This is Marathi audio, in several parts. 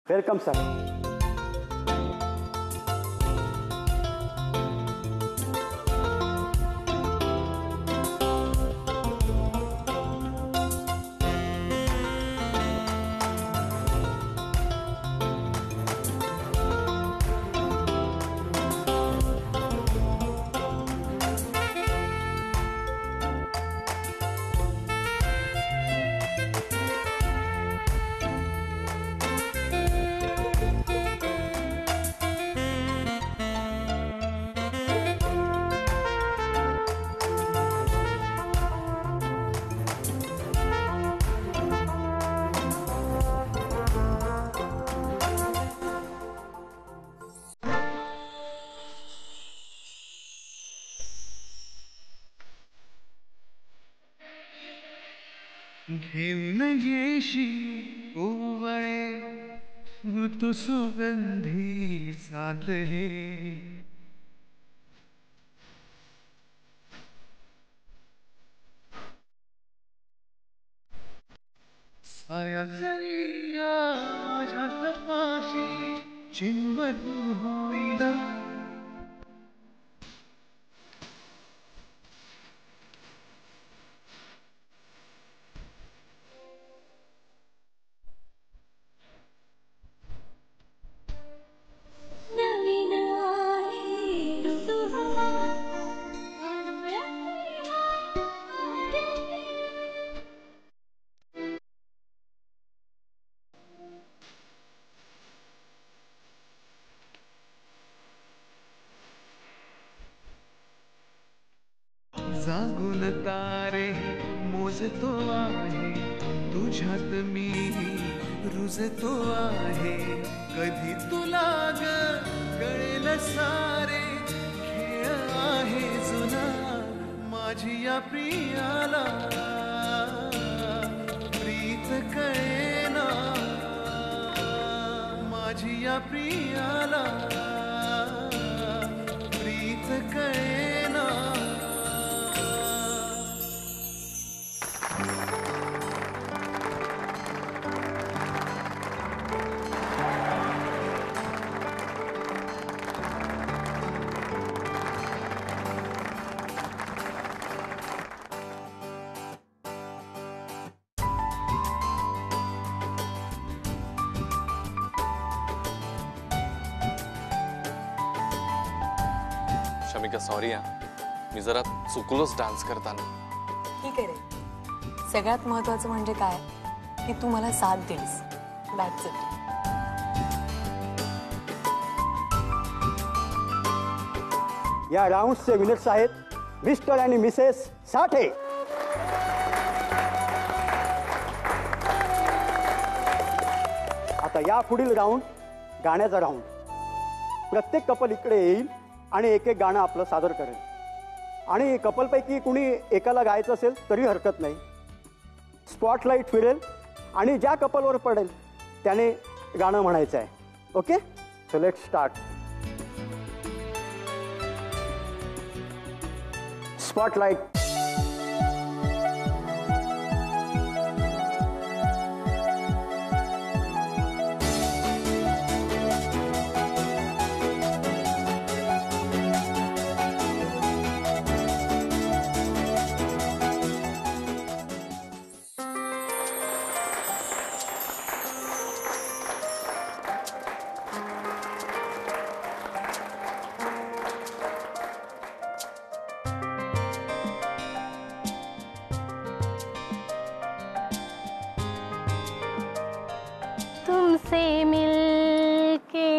Welcome sir. घेऊनयेशी ओवळे ऋतू सुगंधी सादरे सायाजरिया माझ्या तपाशी चिंबरू होईना जागून तारे मोजतो आहे तुझ्यात मी रुजतो आहे कधी तुला ग कळेल सारे खेळ आहे जुना माझी या प्रियाला प्रीत कळेना माझी या प्रियाला प्रीत कळेना शमिका सॉरी हा मी जरा चुकलोच डान्स करताना. ठीक आहे रे. सगळ्यात महत्वाचं म्हणजे काय की तू मला साथ दिलीस. That's it. या राऊंडचे विनर्स आहेत मिस्टर आणि मिसेस साठे. आता या पुढील राऊंड गाण्याचा राऊंड. प्रत्येक कपल इकडे येईल आणि एक एक गाणं आपलं सादर करेल आणि कपलपैकी कुणी एकाला गायचं असेल तरी हरकत नाही. स्पॉटलाईट फिरेल आणि ज्या कपलवर पडेल त्याने गाणं म्हणायचं आहे. Okay, so let's start. Spotlight. तुमसे मिलके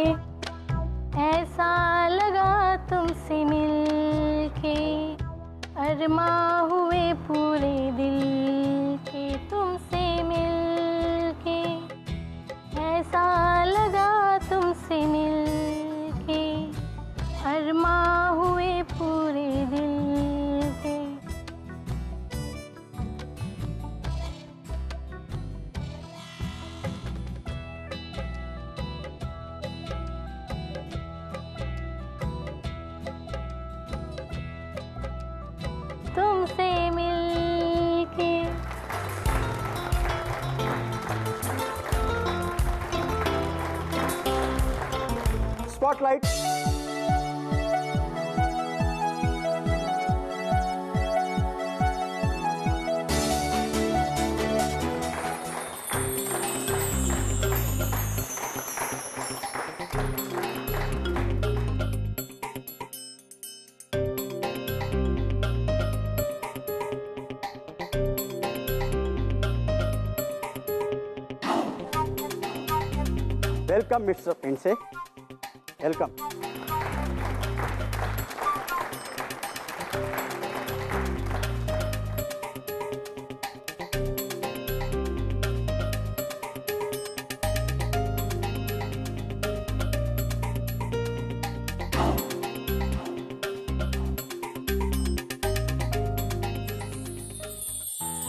ऐसा लगा, तुमसे मिलके अरमा हुए पूरे दिल के. तुमसे मिलके ऐसा लगा, तुमसे मिलके अरमा हुए पूरे दिल के. तुमसे मिलके spotlight. Welcome mister Pendse. Welcome.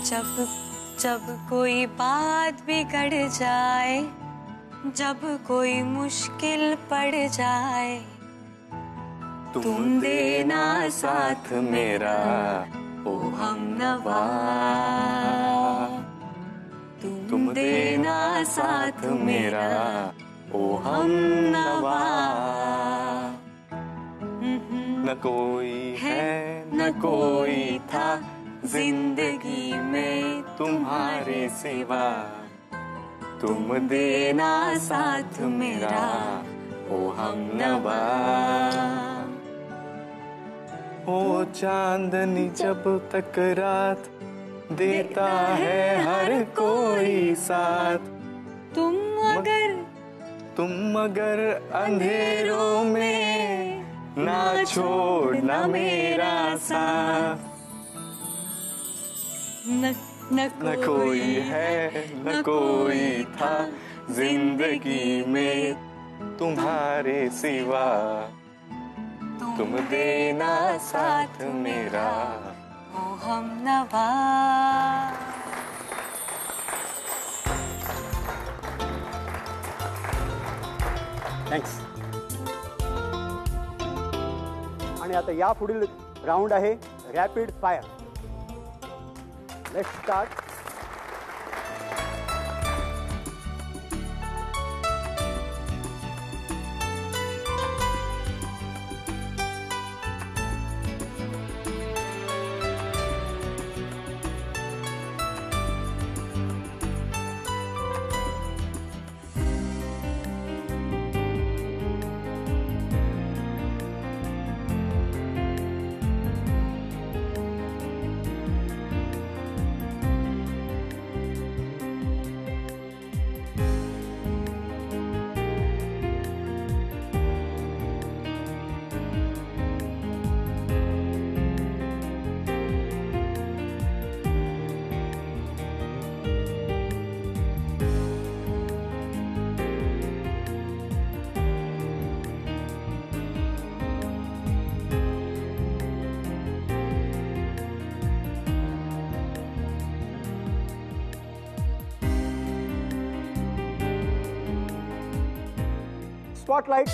जब जब कोई बात बिगड़ जाए, जब कोई मुश्किल पड़ जाए, तुम देना साथ मेरा ओ हमनवा. तुम देना साथ मेरा ओ हमनवा. न कोई है न कोई था जिंदगी में तुम्हारे सिवा. तुम देना साथ मेरा ओ हमनवा. ओ चांदनी जब तक रात देता है हर कोई साथ. तुम अगर अंधेरों में ना छोड़ना मेरा साथ. न कोई है न कोई था जिंदगी में तुम्हारे सिवा. तुम देना साथ मेरा ओ हमनवा. थँक्स. आणि आता या पुढील राऊंड आहे rapid fire. Let's start. Spotlight.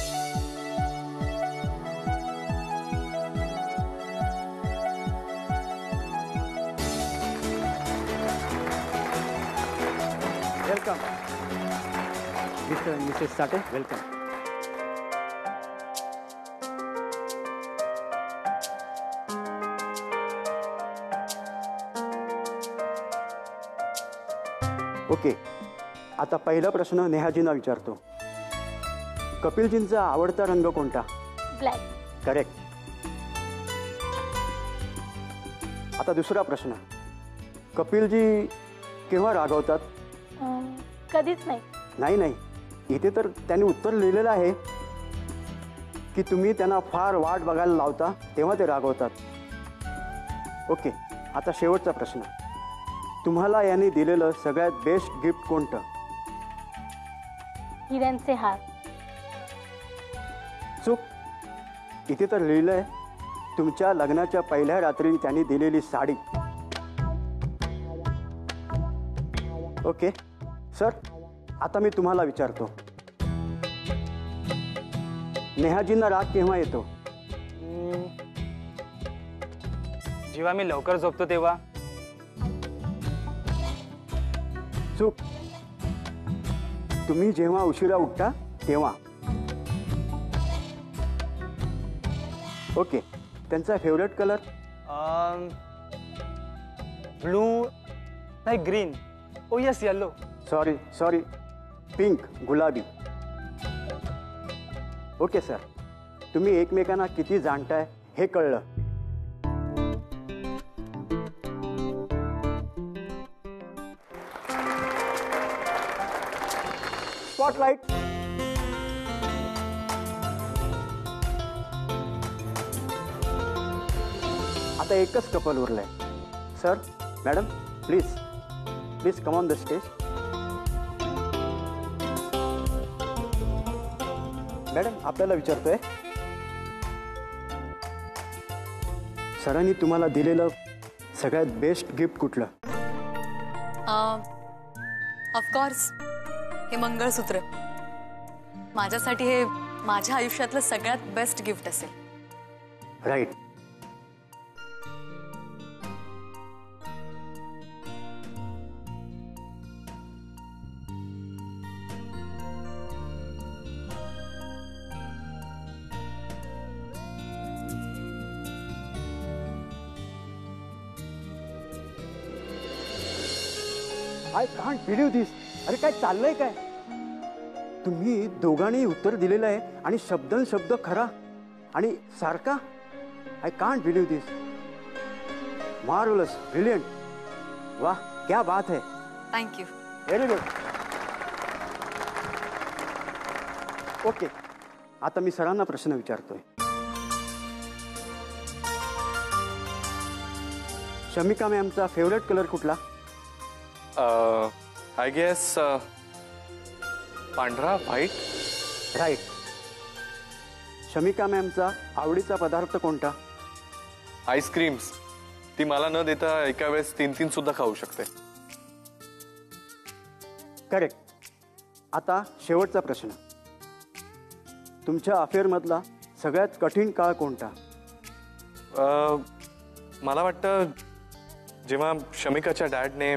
Welcome mister end Mrs Sathe. Welcome. Okay. आता पहिला प्रश्न नेहाजींना विचारतो. कपिलजींचा आवडता रंग कोणता? ब्लॅक. करेक्ट. आता दुसरा प्रश्न. कपिलजी केव्हा रागवतात? कधीच नाही. नाही नाही, इथे तर त्यांनी उत्तर लिहिलेलं आहे की तुम्ही त्यांना फार वाट बघायला लावता तेव्हा ते रागवतात. ओके. आता शेवटचा प्रश्न. तुम्हाला यांनी दिलेलं सगळ्यात बेस्ट गिफ्ट कोणतं? हिऱ्यांचे हार. चूक. इथे तर लिहिलंय तुमच्या लग्नाच्या पहिल्या रात्री त्यांनी दिलेली साडी. Okay sir. आता मी तुम्हाला विचारतो, नेहाजींना राग केव्हा येतो? जेव्हा मी लवकर झोपतो तेव्हा. चूक. तुम्ही जेव्हा उशिरा उठता तेव्हा. ओके, त्यांचा फेवरेट कलर? ब्लू नाही, green. Oh yes, yellow. Sorry, pink, गुलाबी. ओके सर, तुम्ही एकमेकांना किती जाणताय हे कळलं. स्पॉटलाइट. आता एकच कपल उरलंय. Sir, madam, please come on the stage. Madam, आपल्याला विचारतोय, सरांनी तुम्हाला दिलेलं सगळ्यात बेस्ट गिफ्ट कुठलं? ऑफकोर्स हे मंगळसूत्र. माझ्यासाठी हे माझ्या आयुष्यातलं सगळ्यात बेस्ट गिफ्ट असेल. राईट. आय कांट बिलीव्ह दिस. अरे काय चाललंय काय? तुम्ही दोघांनी उत्तर दिलेलं आहे आणि शब्दन शब्द खरा आणि सारखा. I can't believe this. Marvellous, brilliant. वाह, क्या बात है. थँक्यू. Very good. ओके, आता मी सरांना प्रश्न विचारतोय. शमिका मॅमचा फेवरेट कलर कुठला? आय गेस पांढरा, व्हाईट. राईट. शमिका मॅमचा आवडीचा पदार्थ कोणता? आईस्क्रीम्स. ती मला न देता एका वेळेस 3 सुद्धा खाऊ शकते. करेक्ट. आता शेवटचा प्रश्न. तुमच्या अफेअरमधला सगळ्यात कठीण काळ कोणता? मला वाटतं जेव्हा शमिकाच्या डॅडने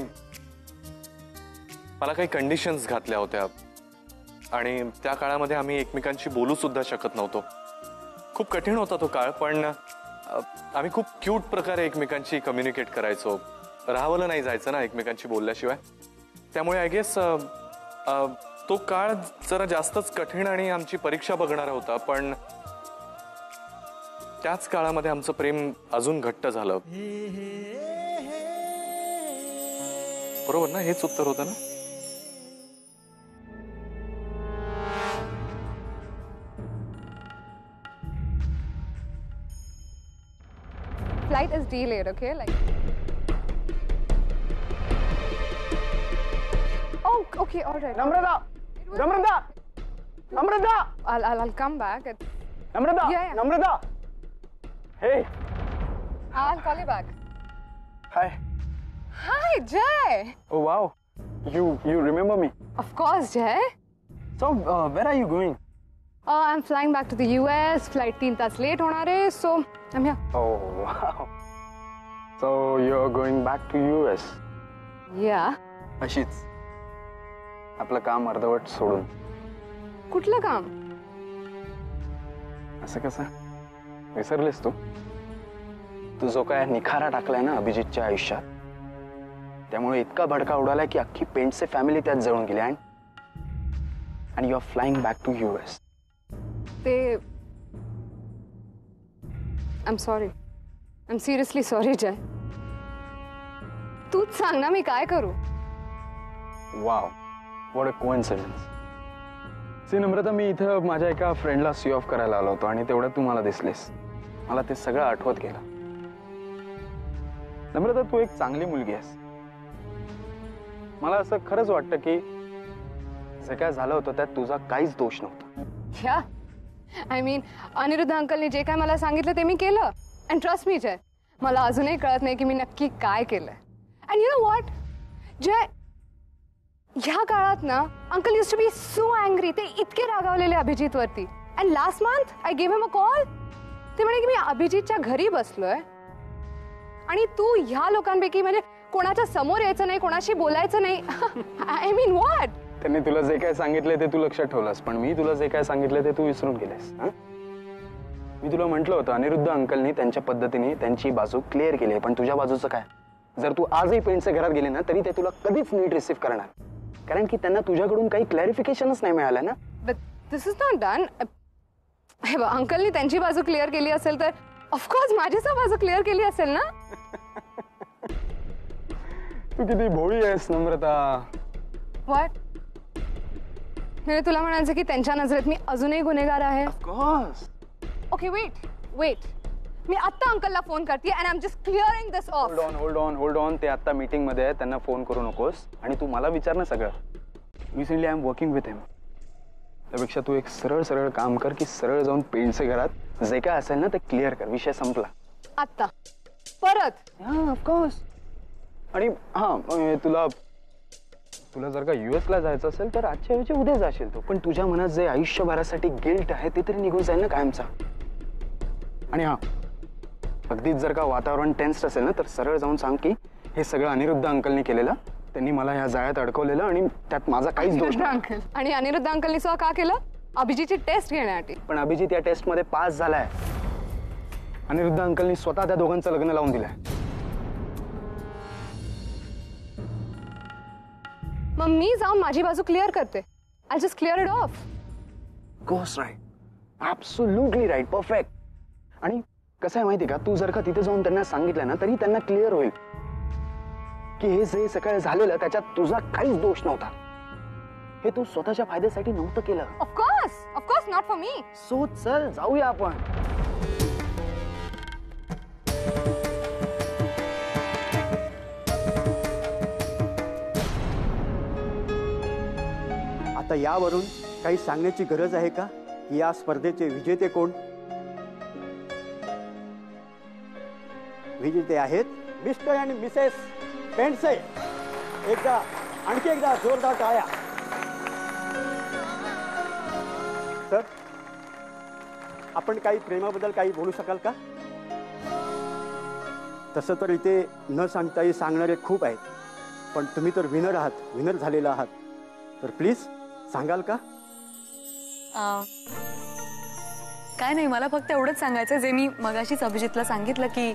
मला काही कंडिशन्स घातल्या होत्या आणि त्या काळामध्ये आम्ही एकमेकांशी बोलू सुद्धा शकत नव्हतो. खूप कठीण होता तो काळ, पण आम्ही खूप क्यूट प्रकारे एकमेकांशी कम्युनिकेट करायचो. राहावलं नाही जायचं ना एकमेकांशी बोलल्याशिवाय. त्यामुळे आय गेस तो काळ जरा जास्तच कठीण आणि आमची परीक्षा बघणारा होता, पण त्याच काळामध्ये आमचं प्रेम अजून घट्ट झालं. बरोबर ना? हेच उत्तर होतं ना? Flight is delayed, okay? Oh, okay, all right. Namrata! I'll come back. Namrata! Yeah. Namrata! Hey! I'll call you back. Hi. Hi, Jay. Oh wow. You remember me? Of course, Jay. So where are you going? I'm flying back to the US. Flight 3 तास late होणार आहे, so I'm here. Oh wow. So you're going back to US? Yeah. अशीच आपलं काम अर्धवट सोडून. कुठलं काम? असं कसं विसरलीस तू? तू जो काय निखारा टाकलाय ना अभिजितच्या आयुष्यात, त्यामुळे इतका भडका उडालाय की अख्खी पेंटचे फॅमिली त्यात जळून गेली. आणि you are flying back to US. ते I'm sorry. I'm seriously sorry, Jay. तूच सांग ना मी काय करू? Wow, what a coincidence. See Namrata, मी इथं माझ्या एका फ्रेंडला सी ऑफ करायला आलो होतो आणि तेवढ्यात तू मला दिसलीस. मला ते सगळं आठवत गेलं. नम्रता, तू एक चांगली मुलगी आहेस. मला असं खरंच वाटतं की जे काय झालं होतं त्यात तुझा काहीच दोष नव्हता. या आय मीन अनिरुद्ध अंकलने जे काय मला सांगितलं ते मी केलं. अँड ट्रस्ट मी जय, मला अजूनही कळत नाही की मी नक्की काय केलंय. And you know what Jay, ह्या काळात ना uncle used to be so angry. ते इतके रागावलेले अभिजित वरती. And last month I give him a call. ते म्हणे की मी अभिजितच्या घरी बसलोय आणि तू ह्या लोकांपैकी म्हणजे कोणाच्या समोर यायचं नाही, कोणाशी बोलायचं नाही. I mean what? त्यांनी तुला जे काय सांगितलंय ते तू लक्षात ठेवलंस, पण मी तुला जे काय सांगितलंय ते तू विसरून गेलेस. मी तुला म्हटलं होतं अनिरुद्ध अंकलनी त्यांच्या पद्धतीने त्यांची बाजू क्लिअर केली आहे, पण तुझ्या बाजूचं काय? जर तू आजही पेंटच्या घरात गेली ना तरी ते तुला कधीच नीट रिसीव्ह करणार, कारण की त्यांना तुझ्याकडून काही क्लॅरिफिकेशनच नाही मिळालं ना. But this is not done. हे बघ, अंकलनी त्यांची बाजू क्लिअर केली असेल तर ऑफकोर्स माझीच बाजू क्लिअर केली असेल ना. तू किती भोळी आहेस नम्रता. व्हॉट? म्हणजे तुला म्हणायचं की त्यांच्या नजरेत मी अजूनही गुन्हेगार आहे? ऑफकोर्स. Okay wait. मी आत्ता अंकलला फोन करते and I am just clearing this off. Hold on. ते आता मीटिंग मध्ये आहे, त्यांना फोन करू नकोस. आणि तू मला विचार ना सगळं. Recently I am working with him. त्यापेक्षा तू एक सरळ काम कर की सरळ जाऊन पेंटचे घरात जे काय असेल ना ते क्लिअर कर. विषय संपला. आत्ता परत? हा ऑफकोर्स. आणि हा तुला जर का US ला जायचं असेल तर आजच्या ऐवजी उद्या जाशील तू, पण तुझ्या मनात जे आयुष्यभरासाठी गिल्ट आहे ते तरी निघून जाईल ना कायमचा. आणि हा, अगदीच जर का वातावरण टेन्स्ड असेल ना तर सरळ जाऊन सांग की हे सगळं अनिरुद्ध अंकलनी केलेलं, त्यांनी मला ह्या जाळ्यात अडकवलेलं आणि त्यात माझा काहीच दोष नाही. अंकल आणि अनिरुद्ध अंकलनी सुद्धा का केलं? अभिजीतची टेस्ट घेण्यासाठी. पण अभिजित या टेस्ट मध्ये पास झालाय. अनिरुद्ध अंकलनी स्वतः त्या दोघांचं लग्न लावून दिलंय. मग मी जाऊन माझी बाजू क्लिअर करते. I just clear it off. Goes right. Absolutely right. Perfect. आणि कसं आहे माहिती का, तू जर का तिथे जाऊन त्यांना सांगितलं ना तरी त्यांना क्लिअर होईल की हे जे सकाळी झालेलं त्याच्यात तुझा काहीच दोष नव्हता. हे तू स्वतःच्या फायद्यासाठी नव्हतं केलं. Of course not for me. So चल जाऊया आपण. आता यावरून काही सांगण्याची गरज आहे का की या स्पर्धेचे विजेते कोण? विजेते आहेत मिस्टर आणि मिसेस पेंडसे. आणखी एकदा जोरदार टाळ्या. सर, आपण काही प्रेमाबद्दल काही बोलू शकाल का? तसं तर इथे न सांगताही सांगणारे खूप आहेत, पण तुम्ही तर विनर झालेला आहात, तर प्लीज सांगाल का? काय नाही, मला फक्त एवढंच सांगायचं जे मी मगाशीच अभिजितला सांगितलं की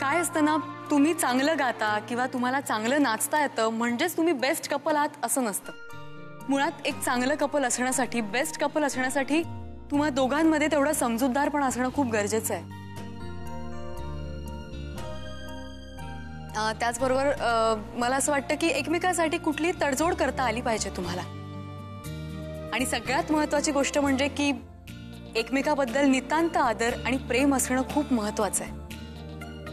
काय असतं ना, तुम्ही चांगलं गाता किंवा तुम्हाला चांगलं नाचता येतं म्हणजेच तुम्ही बेस्ट कपल आहात असं नसतं. मुळात एक चांगलं कपल असण्यासाठी, बेस्ट कपल असण्यासाठी तुम्हा दोघांमध्ये तेवढा समजूतदारपण असणं खूप गरजेचं आहे. त्याचबरोबर मला असं वाटतं की एकमेकांसाठी कुठली तडजोड करता आली पाहिजे तुम्हाला. आणि सगळ्यात महत्त्वाची गोष्ट म्हणजे की एकमेकाबद्दल नितांत आदर आणि प्रेम असणं खूप महत्त्वाचं आहे.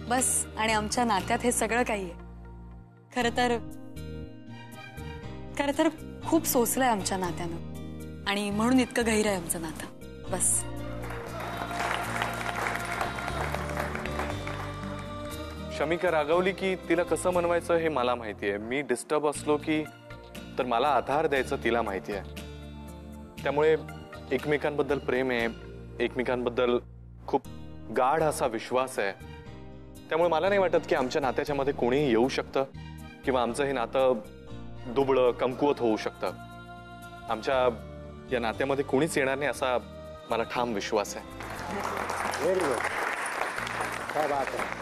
बस. आणि आमच्या नात्यात हे सगळं काही आहे. खरं तर खूप सोसलंय आमच्या नात्यानं आणि म्हणून इतकं गहिरं आहे आमचं नातं. बस. शमिका रागवली की तिला कसं मनवायचं हे मला माहिती आहे. मी डिस्टर्ब असलो की तर मला आधार द्यायचं तिला माहिती आहे. त्यामुळे एकमेकांबद्दल प्रेम आहे, एकमेकांबद्दल खूप गाढ असा विश्वास आहे. त्यामुळे मला नाही वाटत की आमच्या नात्याच्या मध्ये कोणीही येऊ शकतं किंवा आमचं हे नातं दुबळं कमकुवत होऊ शकतं. आमच्या या नात्यामध्ये कोणीच येणार नाही असा मला ठाम विश्वास आहे. Very good. काय बात आहे.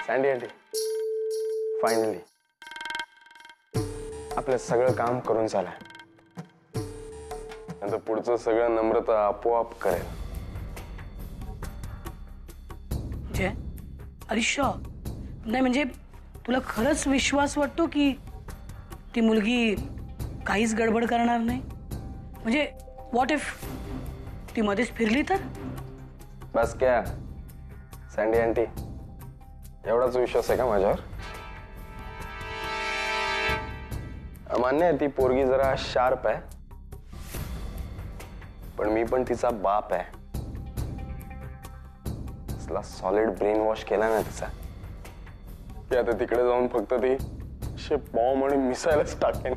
सँडी आंटी, फायनली आपलं सगळं काम करून झालंय. आता पुढचं सगळं नम्रता आपोआप करेल. जय, अरिश्य नाही म्हणजे तुला खरंच विश्वास वाटतो की ती मुलगी काहीच गडबड करणार नाही? म्हणजे व्हॉट इफ ती मध्येच फिरली तर? बस क्या सँडी आंटी, एवढाच विश्वास आहे का माझ्यावर? मान्य आहे ती पोरगी जरा शार्प आहे, पण मी पण तिचा बाप आहे. असला सॉलिड ब्रेन वॉश केला ना तिचा की आता तिकडे जाऊन फक्त ती असे बॉम्ब आणि मिसाईलच टाकेन.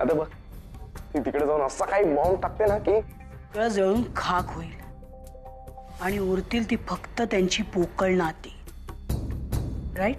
आता बघ ती तिकडे जाऊन असा काही बॉम्ब टाकते ना की तुला जळून खाक होईल आणि उरतील ती फक्त त्यांची पोकळ नाती. राईट?